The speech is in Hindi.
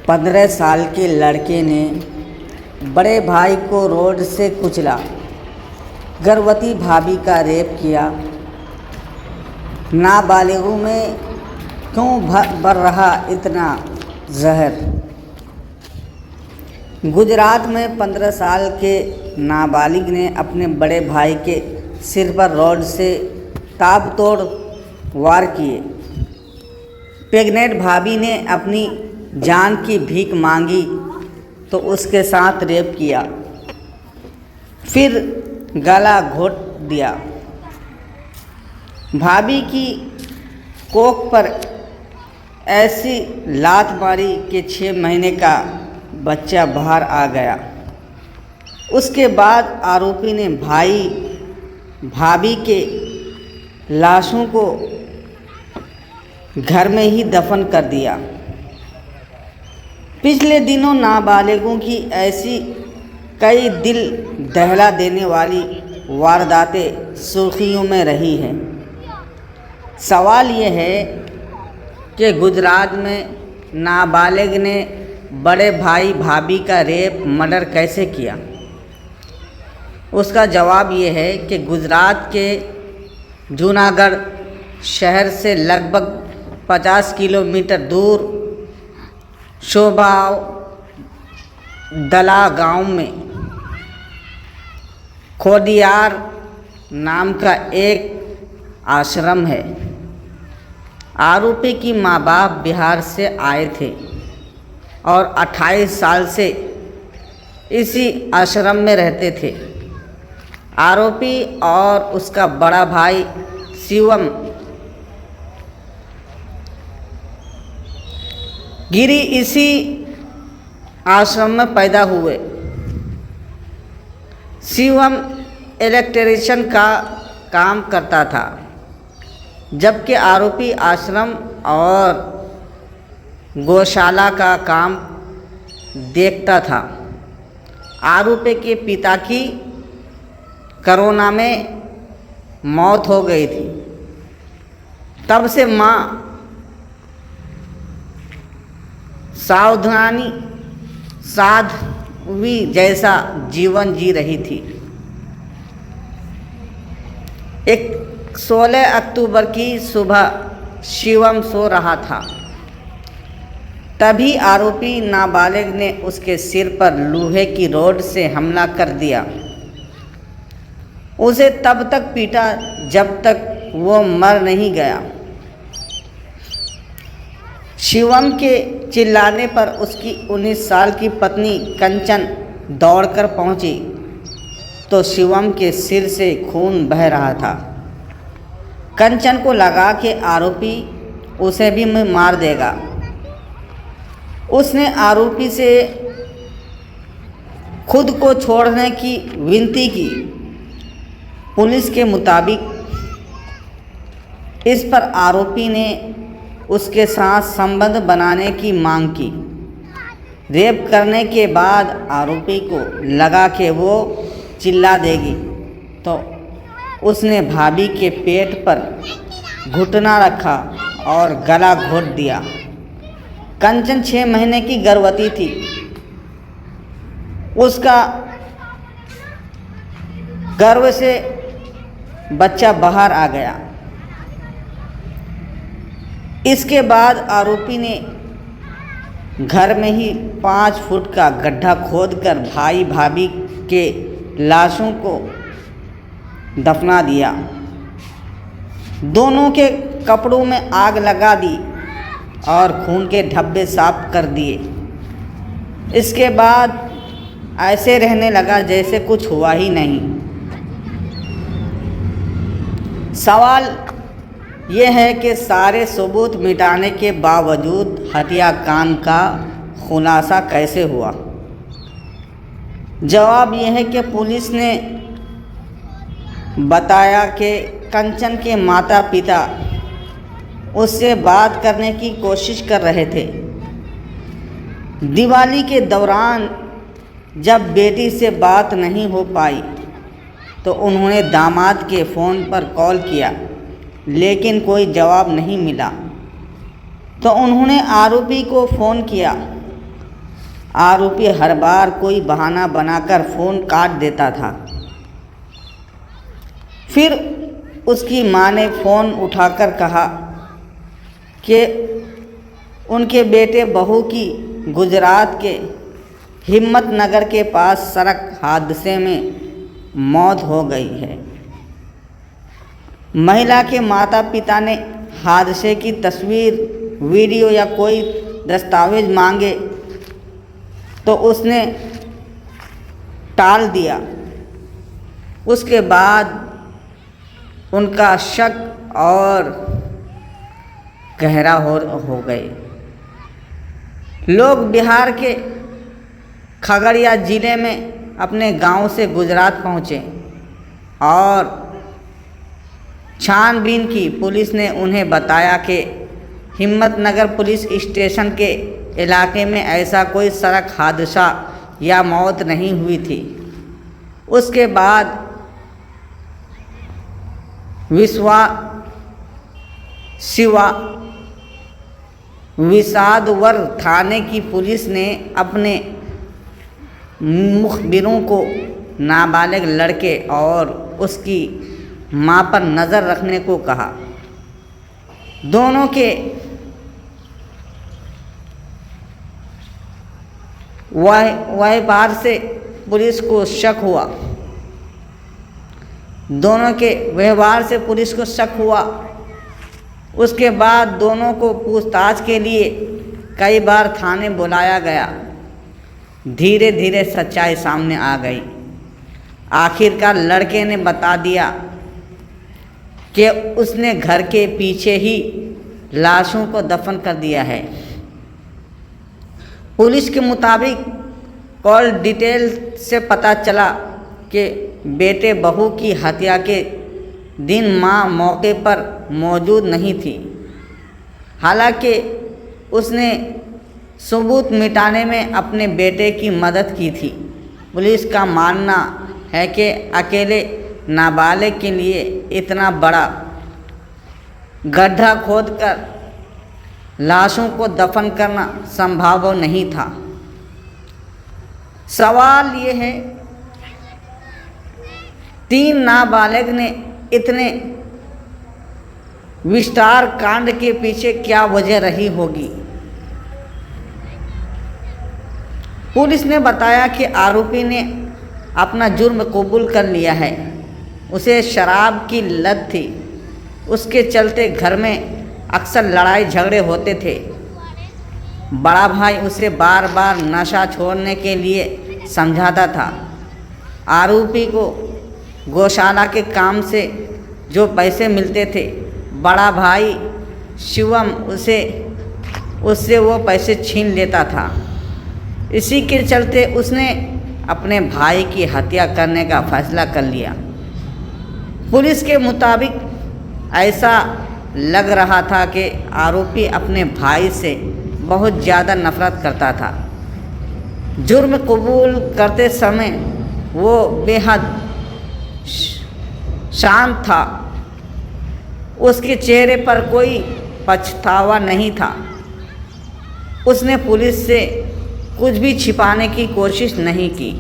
15 साल के लड़के ने बड़े भाई को रोड से कुचला, गर्भवती भाभी का रेप किया। नाबालिगों में क्यों भर रहा इतना जहर। गुजरात में 15 साल के नाबालिग ने अपने बड़े भाई के सिर पर रॉड से ताबड़तोड़ वार किए। प्रेग्नेंट भाभी ने अपनी जान की भीख मांगी तो उसके साथ रेप किया, फिर गला घोट दिया। भाभी की कोख पर ऐसी लात मारी कि 6 महीने का बच्चा बाहर आ गया। उसके बाद आरोपी ने भाभी के लाशों को घर में ही दफन कर दिया। पिछले दिनों नाबालिगों की ऐसी कई दिल दहला देने वाली वारदातें सुर्खियों में रही हैं। सवाल ये है कि गुजरात में नाबालिग ने बड़े भाई भाभी का रेप मर्डर कैसे किया। उसका जवाब ये है कि गुजरात के जूनागढ़ शहर से लगभग 50 किलोमीटर दूर शोभाव दला गांव में खोदियार नाम का एक आश्रम है। आरोपी की माँ बाप बिहार से आए थे और 28 साल से इसी आश्रम में रहते थे। आरोपी और उसका बड़ा भाई शिवम गिरी इसी आश्रम में पैदा हुए। शिवम इलेक्ट्रीशियन का काम करता था, जबकि आरोपी आश्रम और गौशाला का काम देखता था। आरोपी के पिता की कोरोना में मौत हो गई थी। तब से माँ साध्वी जैसा जीवन जी रही थी। 16 अक्टूबर की सुबह शिवम सो रहा था, तभी आरोपी नाबालिग ने उसके सिर पर लोहे की रॉड से हमला कर दिया। उसे तब तक पीटा जब तक वो मर नहीं गया। शिवम के चिल्लाने पर उसकी 19 साल की पत्नी कंचन दौड़कर पहुंची तो शिवम के सिर से खून बह रहा था। कंचन को लगा कि आरोपी उसे भी मार देगा। उसने आरोपी से खुद को छोड़ने की विनती की। पुलिस के मुताबिक इस पर आरोपी ने उसके साथ संबंध बनाने की मांग की। रेप करने के बाद आरोपी को लगा कि वो चिल्ला देगी तो उसने भाभी के पेट पर घुटना रखा और गला घोट दिया। कंचन 6 महीने की गर्भवती थी। उसका गर्भ से बच्चा बाहर आ गया। इसके बाद आरोपी ने घर में ही 5 फुट का गड्ढा खोदकर भाई भाभी के लाशों को दफना दिया। दोनों के कपड़ों में आग लगा दी और खून के धब्बे साफ कर दिए। इसके बाद ऐसे रहने लगा जैसे कुछ हुआ ही नहीं। सवाल यह है कि सारे सबूत मिटाने के बावजूद हत्याकांड का खुलासा कैसे हुआ। जवाब यह है कि पुलिस ने बताया कि कंचन के माता पिता उससे बात करने की कोशिश कर रहे थे। दिवाली के दौरान जब बेटी से बात नहीं हो पाई तो उन्होंने दामाद के फ़ोन पर कॉल किया, लेकिन कोई जवाब नहीं मिला। तो उन्होंने आरोपी को फ़ोन किया आरोपी हर बार कोई बहाना बनाकर फ़ोन काट देता था। फिर उसकी मां ने फ़ोन उठाकर कहा कि उनके बेटे बहू की गुजरात के हिम्मतनगर के पास सड़क हादसे में मौत हो गई है। महिला के माता पिता ने हादसे की तस्वीर, वीडियो या कोई दस्तावेज मांगे तो उसने टाल दिया। उसके बाद उनका शक और गहरा हो गए। लोग बिहार के खगड़िया ज़िले में अपने गांव से गुजरात पहुंचे और छानबीन की। पुलिस ने उन्हें बताया कि हिम्मतनगर पुलिस स्टेशन के इलाके में ऐसा कोई सड़क हादसा या मौत नहीं हुई थी। उसके बाद विसादवर थाने की पुलिस ने अपने मुखबिरों को नाबालिग लड़के और उसकी मां पर नज़र रखने को कहा। दोनों के व्यवहार से पुलिस को शक हुआ। उसके बाद दोनों को पूछताछ के लिए कई बार थाने बुलाया गया। धीरे धीरे सच्चाई सामने आ गई। आखिरकार लड़के ने बता दिया कि उसने घर के पीछे ही लाशों को दफन कर दिया है। पुलिस के मुताबिक कॉल डिटेल से पता चला कि बेटे बहू की हत्या के दिन मां मौके पर मौजूद नहीं थी। हालांकि उसने सबूत मिटाने में अपने बेटे की मदद की थी। पुलिस का मानना है कि अकेले नाबालिग के लिए इतना बड़ा गड्ढा खोदकर लाशों को दफन करना संभव नहीं था। सवाल ये है, 3 नाबालिग ने इतने विस्तार कांड के पीछे क्या वजह रही होगी। पुलिस ने बताया कि आरोपी ने अपना जुर्म कबूल कर लिया है। उसे शराब की लत थी। उसके चलते घर में अक्सर लड़ाई झगड़े होते थे। बड़ा भाई उसे बार बार नशा छोड़ने के लिए समझाता था। आरोपी को गौशाला के काम से जो पैसे मिलते थे, बड़ा भाई शिवम उससे वो पैसे छीन लेता था। इसी के चलते उसने अपने भाई की हत्या करने का फैसला कर लिया। पुलिस के मुताबिक ऐसा लग रहा था कि आरोपी अपने भाई से बहुत ज़्यादा नफरत करता था। जुर्म कबूल करते समय वो बेहद शांत था। उसके चेहरे पर कोई पछतावा नहीं था। उसने पुलिस से कुछ भी छिपाने की कोशिश नहीं की।